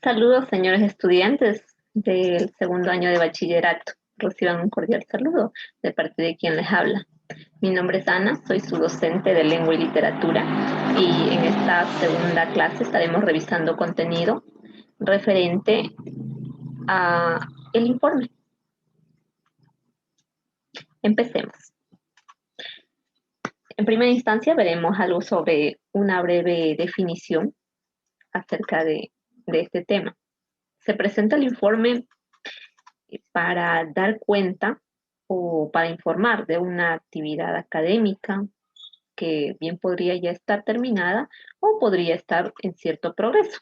Saludos, señores estudiantes del segundo año de bachillerato. Reciban un cordial saludo de parte de quien les habla. Mi nombre es Ana, soy su docente de lengua y literatura y en esta segunda clase estaremos revisando contenido referente a el informe. Empecemos. En primera instancia veremos algo sobre una breve definición acerca de este tema. Se presenta el informe para dar cuenta o para informar de una actividad académica que bien podría ya estar terminada o podría estar en cierto progreso.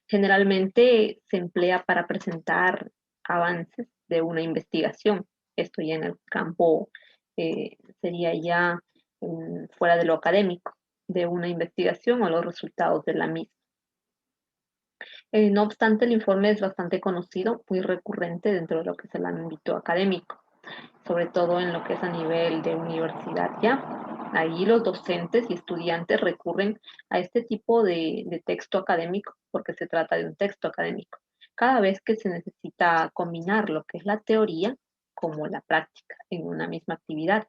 Generalmente se emplea para presentar avances de una investigación. Esto ya en el campo sería ya fuera de lo académico, de una investigación o los resultados de la misma. No obstante, el informe es bastante conocido, muy recurrente dentro de lo que es el ámbito académico, sobre todo en lo que es a nivel de universidad ya. Ahí los docentes y estudiantes recurren a este tipo de texto académico porque se trata de un texto académico. Cada vez que se necesita combinar lo que es la teoría como la práctica en una misma actividad.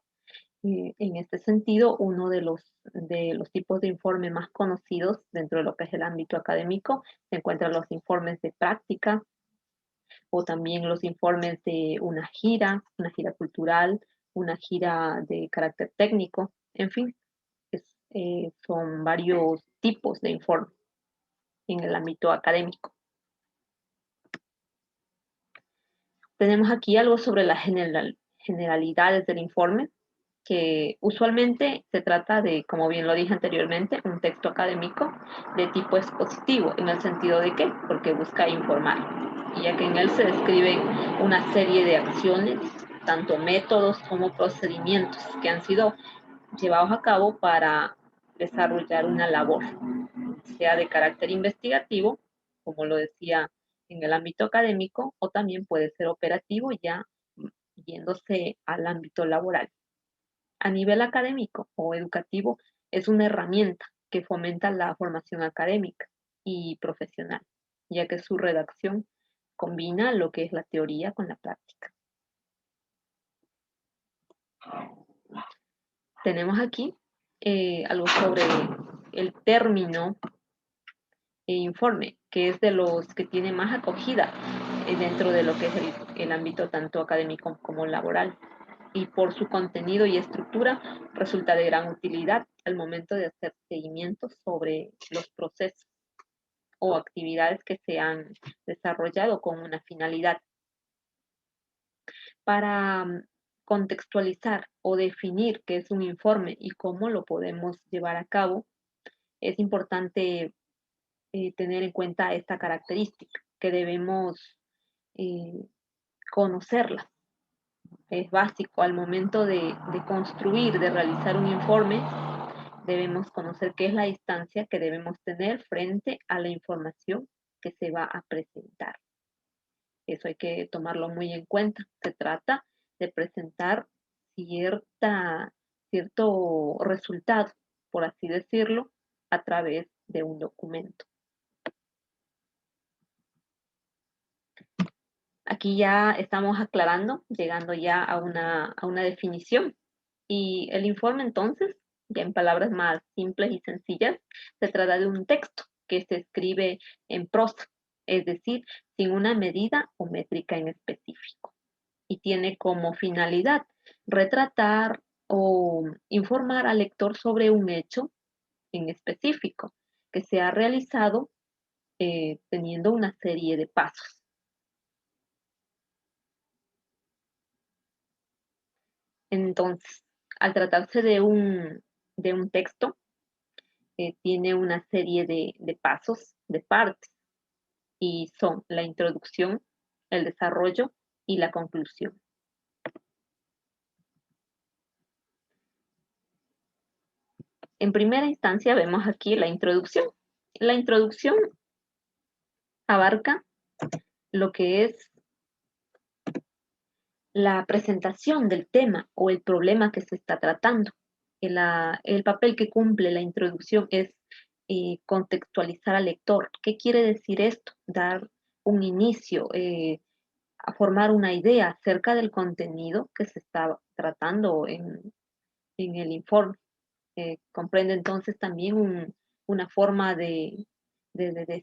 En este sentido, uno de los tipos de informe más conocidos dentro de lo que es el ámbito académico se encuentran los informes de práctica o también los informes de una gira cultural, una gira de carácter técnico, en fin, son varios tipos de informes en el ámbito académico. Tenemos aquí algo sobre las generalidades del informe, que usualmente se trata de, como bien lo dije anteriormente, un texto académico de tipo expositivo, en el sentido de que, porque busca informar, y ya que en él se describen una serie de acciones, tanto métodos como procedimientos que han sido llevados a cabo para desarrollar una labor, sea de carácter investigativo, como lo decía en el ámbito académico, o también puede ser operativo ya yéndose al ámbito laboral. A nivel académico o educativo, es una herramienta que fomenta la formación académica y profesional, ya que su redacción combina lo que es la teoría con la práctica. Tenemos aquí algo sobre el término informe, que es de los que tiene más acogida dentro de lo que es el ámbito tanto académico como laboral. Y por su contenido y estructura resulta de gran utilidad al momento de hacer seguimiento sobre los procesos o actividades que se han desarrollado con una finalidad. Para contextualizar o definir qué es un informe y cómo lo podemos llevar a cabo, es importante tener en cuenta esta característica, que debemos eh, conocerla. Es básico al momento de construir, de realizar un informe, debemos conocer qué es la distancia que debemos tener frente a la información que se va a presentar. Eso hay que tomarlo muy en cuenta. Se trata de presentar cierto resultado, por así decirlo, a través de un documento. Aquí ya estamos aclarando, llegando ya a una definición. Y el informe entonces, ya en palabras más simples y sencillas, se trata de un texto que se escribe en prosa, es decir, sin una medida o métrica en específico. Y tiene como finalidad retratar o informar al lector sobre un hecho en específico que se ha realizado teniendo una serie de pasos. Entonces, al tratarse de un texto, tiene una serie de pasos, de partes, y son la introducción, el desarrollo y la conclusión. En primera instancia vemos aquí la introducción. La introducción abarca lo que es la presentación del tema o el problema que se está tratando. El papel que cumple la introducción es contextualizar al lector. ¿Qué quiere decir esto? Dar un inicio, a formar una idea acerca del contenido que se está tratando en el informe. Comprende entonces también una forma de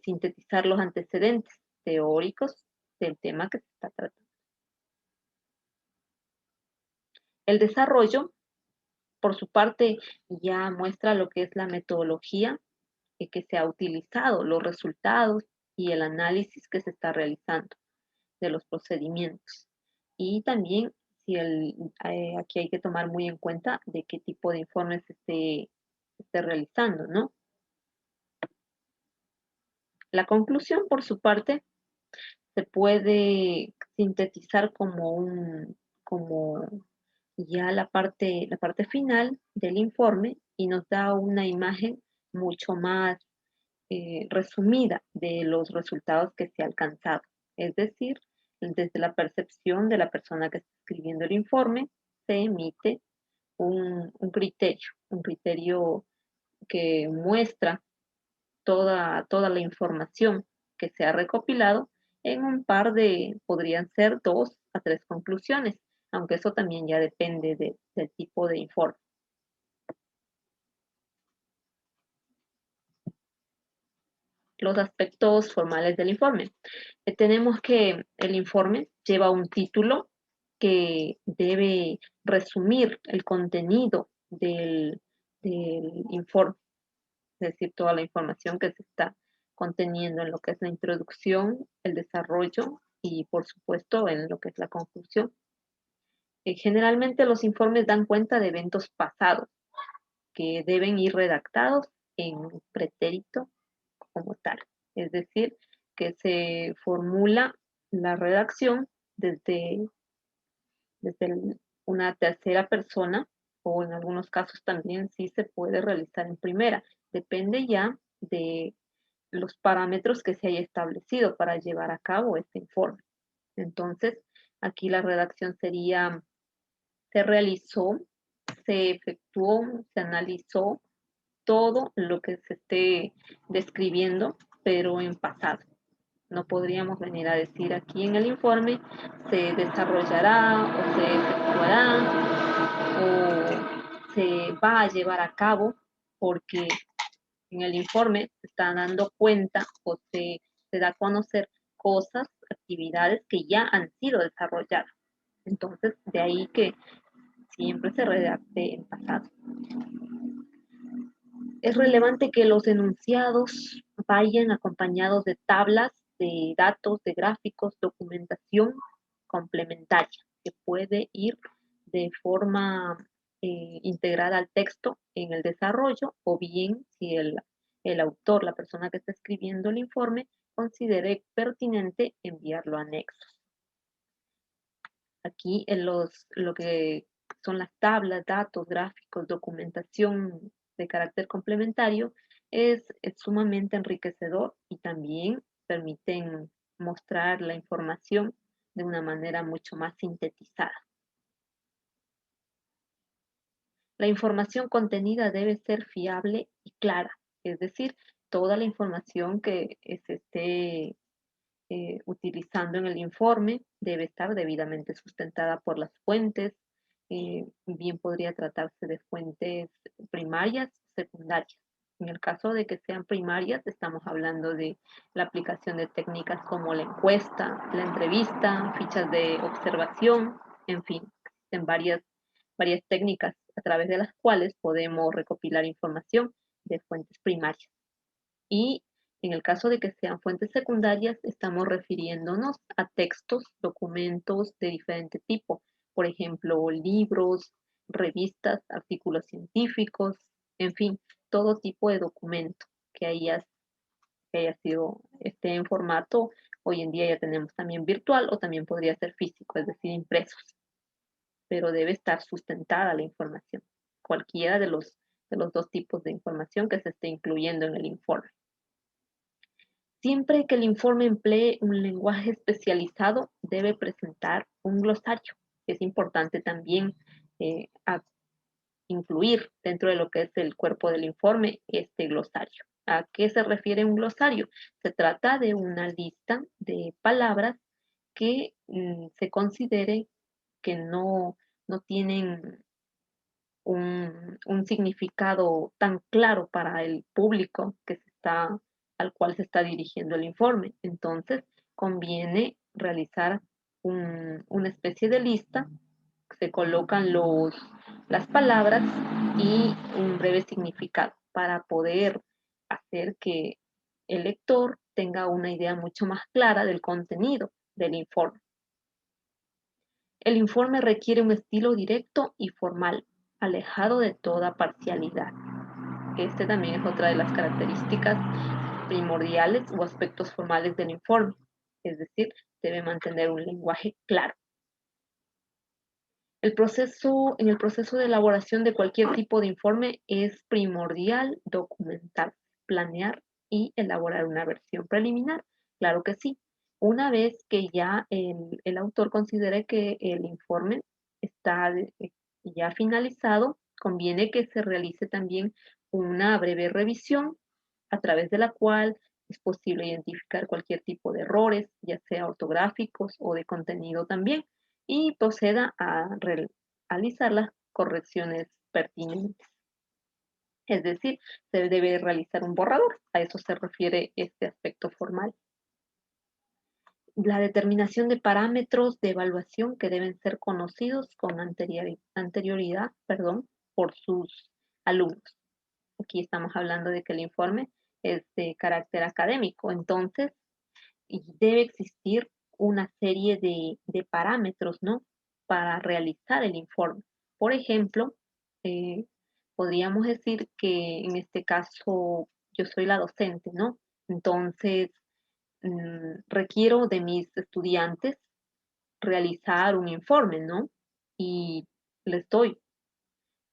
sintetizar los antecedentes teóricos del tema que se está tratando. El desarrollo, por su parte, ya muestra lo que es la metodología que se ha utilizado, los resultados y el análisis que se está realizando de los procedimientos. Y también aquí hay que tomar muy en cuenta de qué tipo de informes se esté realizando, ¿no? La conclusión, por su parte, se puede sintetizar como ya la parte final del informe y nos da una imagen mucho más resumida de los resultados que se ha alcanzado. Es decir, desde la percepción de la persona que está escribiendo el informe, se emite un criterio que muestra toda la información que se ha recopilado en un par podrían ser 2 a 3 conclusiones, aunque eso también ya depende del tipo de informe. Los aspectos formales del informe. Tenemos que el informe lleva un título que debe resumir el contenido del informe, es decir, toda la información que se está conteniendo en lo que es la introducción, el desarrollo y, por supuesto, en lo que es la conclusión. Generalmente los informes dan cuenta de eventos pasados que deben ir redactados en pretérito como tal. Es decir, que se formula la redacción desde, una tercera persona o en algunos casos también sí se puede realizar en primera. Depende ya de los parámetros que se haya establecido para llevar a cabo este informe. Entonces, aquí la redacción sería, se realizó, se efectuó, se analizó todo lo que se esté describiendo, pero en pasado. No podríamos venir a decir aquí en el informe se desarrollará o se efectuará o se va a llevar a cabo porque en el informe se está dando cuenta o se da a conocer cosas, actividades que ya han sido desarrolladas. Entonces, de ahí que siempre se redacte en pasado. Es relevante que los enunciados vayan acompañados de tablas, de datos, de gráficos, documentación complementaria que puede ir de forma integrada al texto en el desarrollo o bien si el autor, la persona que está escribiendo el informe, considere pertinente enviarlo a anexos. Aquí lo que son las tablas, datos, gráficos, documentación de carácter complementario es sumamente enriquecedor y también permiten mostrar la información de una manera mucho más sintetizada. La información contenida debe ser fiable y clara, es decir, toda la información que se esté utilizando en el informe debe estar debidamente sustentada por las fuentes. Bien podría tratarse de fuentes primarias, secundarias. En el caso de que sean primarias, estamos hablando de la aplicación de técnicas como la encuesta, la entrevista, fichas de observación, en fin, en varias técnicas a través de las cuales podemos recopilar información de fuentes primarias. Y en el caso de que sean fuentes secundarias, estamos refiriéndonos a textos, documentos de diferente tipo, por ejemplo, libros, revistas, artículos científicos, en fin, todo tipo de documento que haya sido, esté en formato, hoy en día ya tenemos también virtual o también podría ser físico, es decir, impresos, pero debe estar sustentada la información, cualquiera de los 2 tipos de información que se esté incluyendo en el informe. Siempre que el informe emplee un lenguaje especializado, debe presentar un glosario. Es importante también incluir dentro de lo que es el cuerpo del informe este glosario. ¿A qué se refiere un glosario? Se trata de una lista de palabras que se considere que no tienen un significado tan claro para el público al cual se está dirigiendo el informe. Entonces, conviene realizar una especie de lista, se colocan las palabras y un breve significado para poder hacer que el lector tenga una idea mucho más clara del contenido del informe. El informe requiere un estilo directo y formal, alejado de toda parcialidad. Este también es otra de las características primordiales o aspectos formales del informe, es decir, debe mantener un lenguaje claro. En el proceso de elaboración de cualquier tipo de informe es primordial documentar, planear y elaborar una versión preliminar. Claro que sí. Una vez que ya el autor considere que el informe está ya finalizado, conviene que se realice también una breve revisión a través de la cual es posible identificar cualquier tipo de errores, ya sea ortográficos o de contenido también, y proceda a realizar las correcciones pertinentes. Es decir, se debe realizar un borrador, a eso se refiere este aspecto formal. La determinación de parámetros de evaluación que deben ser conocidos con anterioridad, por sus alumnos. Aquí estamos hablando de que el informe es de carácter académico, entonces debe existir una serie de parámetros, ¿no? Para realizar el informe. Por ejemplo, eh, podríamos decir que en este caso yo soy la docente, ¿no? Entonces, requiero de mis estudiantes realizar un informe, ¿no? Y les doy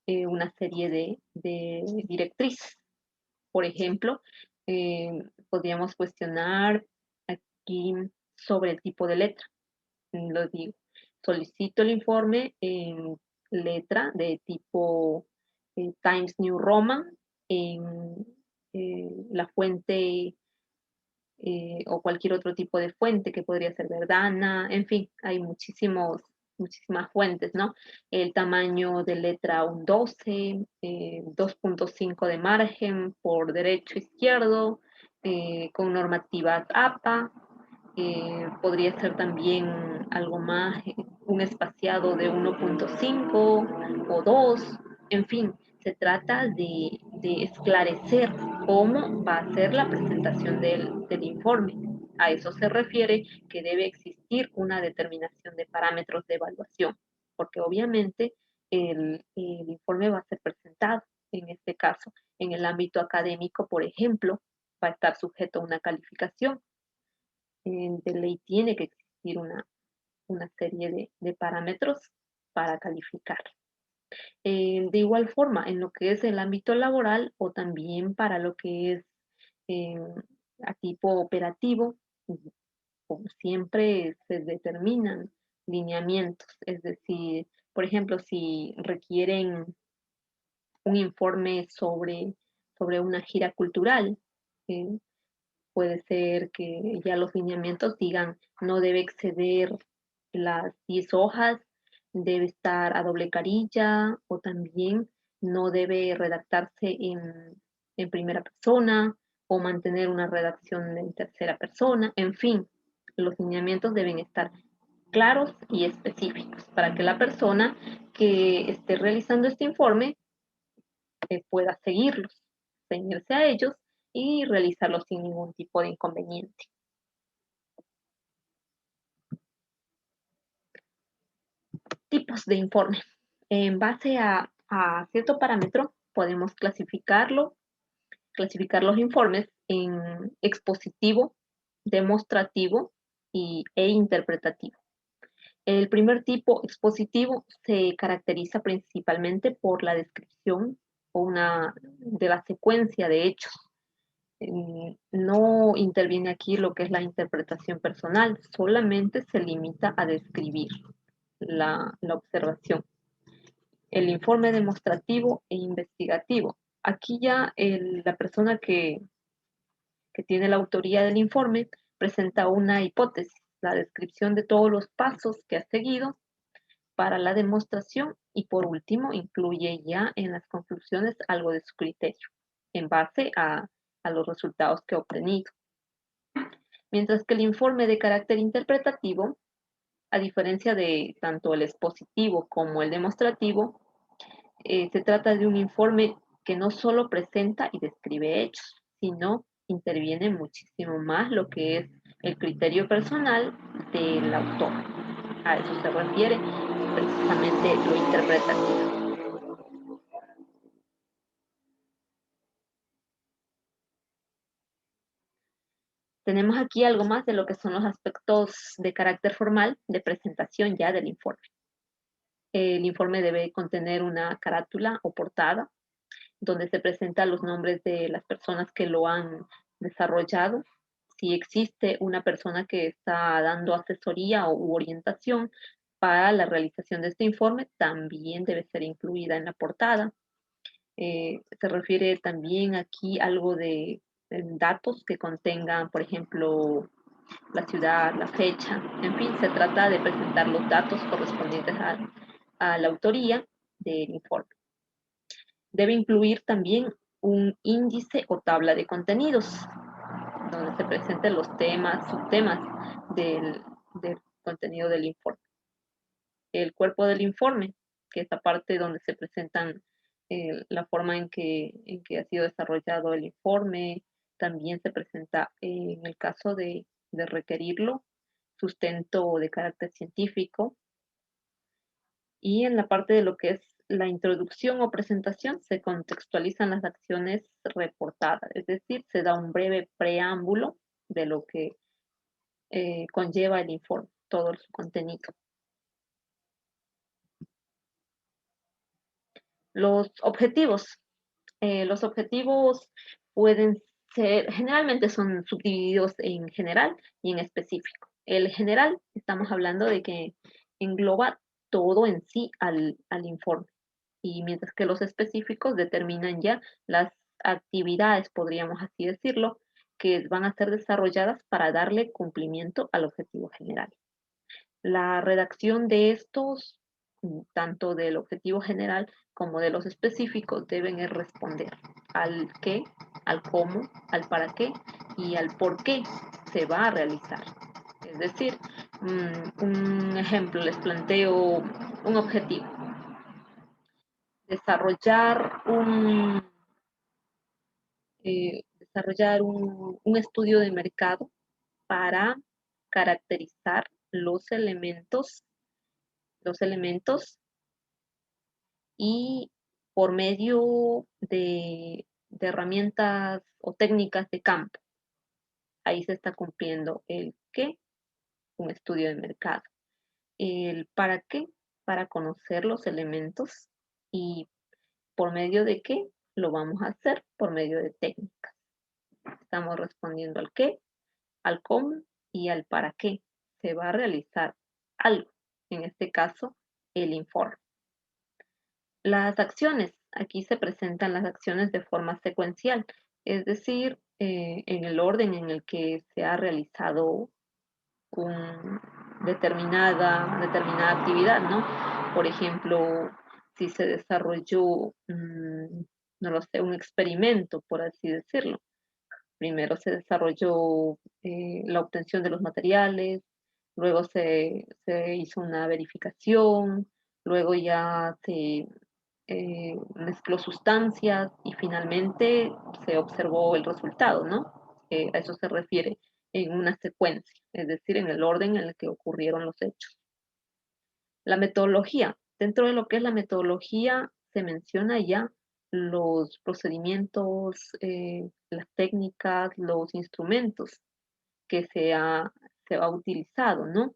una serie de directrices. Por ejemplo, podríamos cuestionar aquí sobre el tipo de letra. Lo digo, solicito el informe en letra de tipo Times New Roman, en la fuente o cualquier otro tipo de fuente que podría ser Verdana, en fin, hay muchísimas fuentes, ¿no? El tamaño de letra un 12, 2.5 de margen por derecho e izquierdo, con normativas APA, podría ser también algo más, un espaciado de 1.5 o 2, en fin, se trata de esclarecer cómo va a ser la presentación del informe. A eso se refiere que debe existir una determinación de parámetros de evaluación, porque obviamente el informe va a ser presentado, en este caso, en el ámbito académico, por ejemplo, va a estar sujeto a una calificación. De ley tiene que existir una serie de parámetros para calificar. De igual forma, en lo que es el ámbito laboral o también para lo que es eh, a tipo operativo, como siempre se determinan lineamientos, es decir, por ejemplo, si requieren un informe sobre una gira cultural, eh, puede ser que ya los lineamientos digan no debe exceder las 10 hojas, debe estar a doble carilla o también no debe redactarse en primera persona o mantener una redacción en tercera persona. En fin, los lineamientos deben estar claros y específicos para que la persona que esté realizando este informe pueda seguirlos, ceñirse a ellos y realizarlos sin ningún tipo de inconveniente. Tipos de informe. En base a cierto parámetro, podemos clasificar los informes en expositivo, demostrativo e interpretativo. El primer tipo expositivo se caracteriza principalmente por la descripción de la secuencia de hechos. No interviene aquí lo que es la interpretación personal, solamente se limita a describir la observación. El informe demostrativo e investigativo. Aquí ya la persona que tiene la autoría del informe, presenta una hipótesis, la descripción de todos los pasos que ha seguido para la demostración y por último incluye ya en las conclusiones algo de su criterio en base a los resultados que ha obtenido. Mientras que el informe de carácter interpretativo, a diferencia de tanto el expositivo como el demostrativo, se trata de un informe que no solo presenta y describe hechos, sino interviene muchísimo más lo que es el criterio personal del autor. A eso se refiere precisamente lo interpretativo. Tenemos aquí algo más de lo que son los aspectos de carácter formal de presentación ya del informe. El informe debe contener una carátula o portada donde se presentan los nombres de las personas que lo han desarrollado. Si existe una persona que está dando asesoría u orientación para la realización de este informe, también debe ser incluida en la portada. Se refiere también aquí algo de datos que contengan, por ejemplo, la ciudad, la fecha, en fin, se trata de presentar los datos correspondientes a la autoría del informe. Debe incluir también un índice o tabla de contenidos, donde se presenten los temas, subtemas del contenido del informe. El cuerpo del informe, que es la parte donde se presentan la forma en que ha sido desarrollado el informe, también se presenta en el caso de requerirlo, sustento de carácter científico, y en la parte de lo que es la introducción o presentación se contextualizan las acciones reportadas, es decir, se da un breve preámbulo de lo que conlleva el informe, todo su contenido. Los objetivos. Los objetivos pueden ser, generalmente son subdivididos en general y en específico. El general, estamos hablando de que engloba todo en sí al informe. Y mientras que los específicos determinan ya las actividades, podríamos así decirlo, que van a ser desarrolladas para darle cumplimiento al objetivo general. La redacción de estos, tanto del objetivo general como de los específicos, deben responder al qué, al cómo, al para qué y al por qué se va a realizar. Es decir, un ejemplo, les planteo un objetivo. Desarrollar un estudio de mercado para caracterizar los elementos y por medio de herramientas o técnicas de campo. Ahí se está cumpliendo el qué, un estudio de mercado. El para qué, para conocer los elementos y por medio de qué lo vamos a hacer por medio de técnicas. Estamos respondiendo al qué, al cómo y al para qué se va a realizar algo, en este caso el informe. Las acciones, aquí se presentan las acciones de forma secuencial, es decir, en el orden en el que se ha realizado determinada actividad, ¿no? Por ejemplo, si se desarrolló, no lo sé, un experimento, por así decirlo. Primero se desarrolló la obtención de los materiales, luego se hizo una verificación, luego ya se mezcló sustancias y finalmente se observó el resultado, ¿no? A eso se refiere en una secuencia, es decir, en el orden en el que ocurrieron los hechos. La metodología. Dentro de lo que es la metodología se menciona ya los procedimientos, las técnicas, los instrumentos que se ha utilizado, ¿no?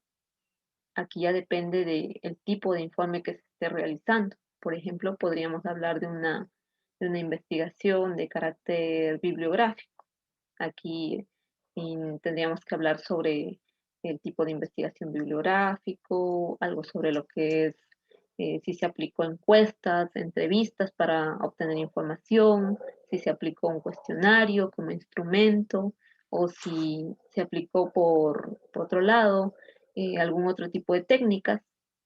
Aquí ya depende del tipo de informe que se esté realizando. Por ejemplo, podríamos hablar de una investigación de carácter bibliográfico. Aquí tendríamos que hablar sobre el tipo de investigación bibliográfico, algo sobre lo que es, si se aplicó encuestas, entrevistas para obtener información, si se aplicó un cuestionario como instrumento, o si se aplicó por otro lado, algún otro tipo de técnicas,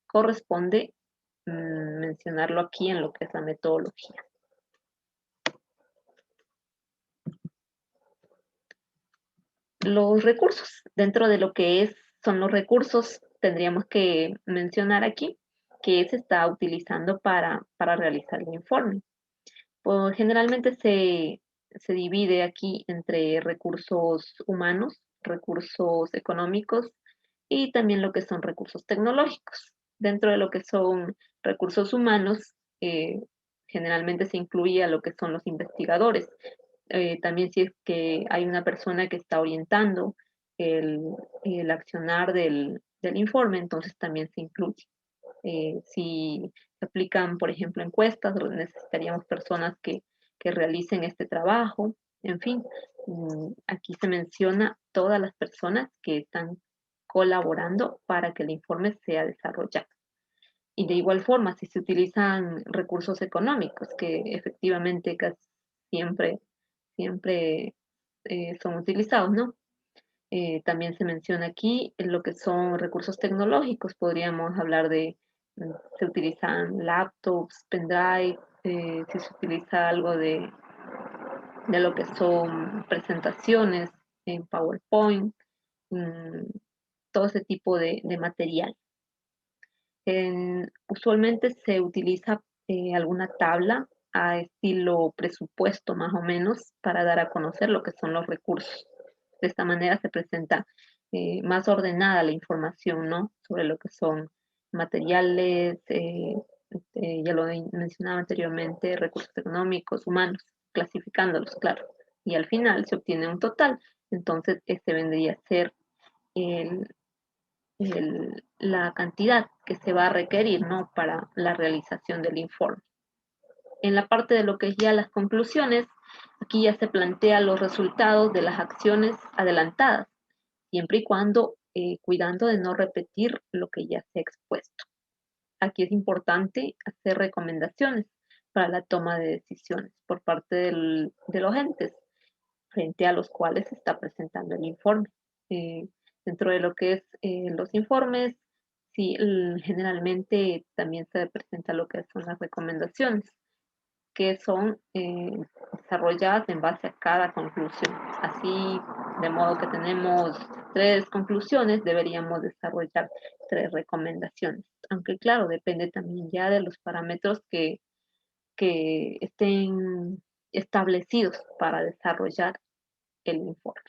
corresponde mencionarlo aquí en lo que es la metodología. Los recursos, dentro de lo que son los recursos, tendríamos que mencionar aquí que se está utilizando para realizar el informe. Pues, generalmente se divide aquí entre recursos humanos, recursos económicos y también lo que son recursos tecnológicos. Dentro de lo que son recursos humanos, generalmente se incluye a lo que son los investigadores. También si es que hay una persona que está orientando el, el accionar del informe, entonces también se incluye. Si se aplican, por ejemplo, encuestas, necesitaríamos personas que realicen este trabajo. En fin, aquí se menciona todas las personas que están colaborando para que el informe sea desarrollado. Y de igual forma, si se utilizan recursos económicos, que efectivamente casi siempre son utilizados, ¿no? También se menciona aquí en lo que son recursos tecnológicos. Podríamos hablar de, se utilizan laptops, pendrive, si se utiliza algo de lo que son presentaciones en PowerPoint, mm, todo ese tipo de material. Usualmente se utiliza alguna tabla a estilo presupuesto más o menos para dar a conocer lo que son los recursos. De esta manera se presenta más ordenada la información, ¿no? Sobre lo que son materiales, ya lo mencionaba anteriormente, recursos económicos, humanos, clasificándolos, claro. Y al final se obtiene un total. Entonces, este vendría a ser el, la cantidad que se va a requerir, ¿no? Para la realización del informe. En la parte de lo que es ya las conclusiones, aquí ya se plantean los resultados de las acciones adelantadas, siempre y cuando cuidando de no repetir lo que ya se ha expuesto. Aquí es importante hacer recomendaciones para la toma de decisiones por parte de los entes frente a los cuales se está presentando el informe. Eh, Dentro de lo que es los informes, sí, generalmente también se presenta lo que son las recomendaciones, que son desarrolladas en base a cada conclusión. Así, de modo que tenemos 3 conclusiones, deberíamos desarrollar 3 recomendaciones. Aunque claro, depende también ya de los parámetros que estén establecidos para desarrollar el informe.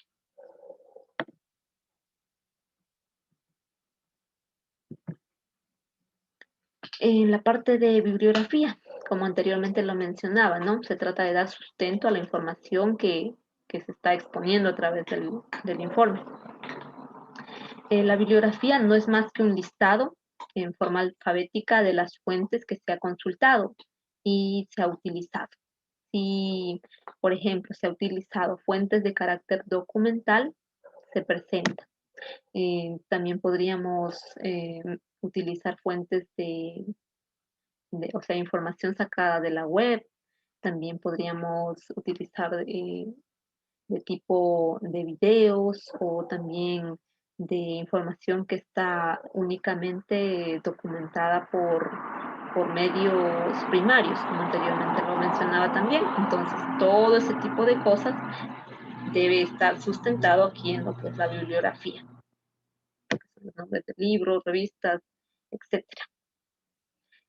En la parte de bibliografía, como anteriormente lo mencionaba, ¿no? Se trata de dar sustento a la información que se está exponiendo a través del informe. La bibliografía no es más que un listado en forma alfabética de las fuentes que se ha consultado y se ha utilizado. Si, por ejemplo, se ha utilizado fuentes de carácter documental, se presenta. También podríamos utilizar fuentes o sea, información sacada de la web. También podríamos utilizar de tipo de videos o también de información que está únicamente documentada por medios primarios, como anteriormente lo mencionaba también. Entonces, todo ese tipo de cosas debe estar sustentado aquí en lo que es la bibliografía, los nombres de libros, revistas, etcétera.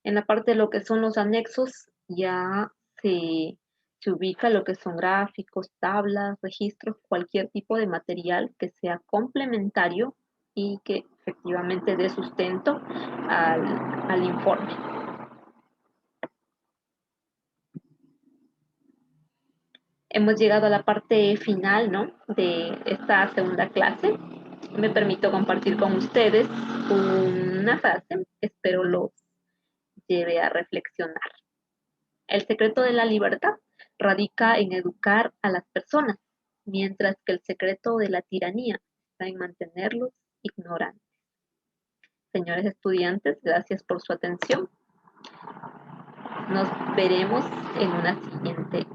En la parte de lo que son los anexos, ya se ubica lo que son gráficos, tablas, registros, cualquier tipo de material que sea complementario y que efectivamente dé sustento al informe. Hemos llegado a la parte final, ¿no? De esta segunda clase. Me permito compartir con ustedes una frase, espero los lleve a reflexionar. El secreto de la libertad radica en educar a las personas, mientras que el secreto de la tiranía está en mantenerlos ignorantes. Señores estudiantes, gracias por su atención. Nos veremos en una siguiente